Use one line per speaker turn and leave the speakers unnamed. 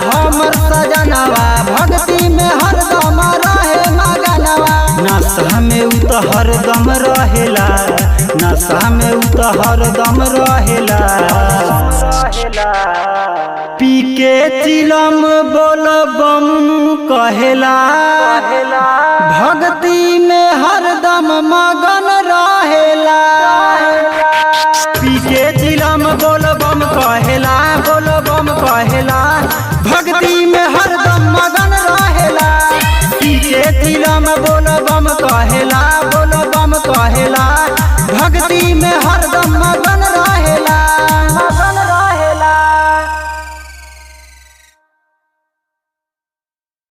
हमर सजनवा भक्ति में हरदम रहे मगनवा। नशा में उ तो हरदम रहेला, नशा में उ तो हरदम रहेला। पी के चिलम बोल बम कहेला, भक्ति में हरदम मगन रहेला। पी के चिलम बोल बम कहेला, बोल बम कहेला, भक्ति में हरदम मगन रहेला। पी के चिलम बोल बम कहेला।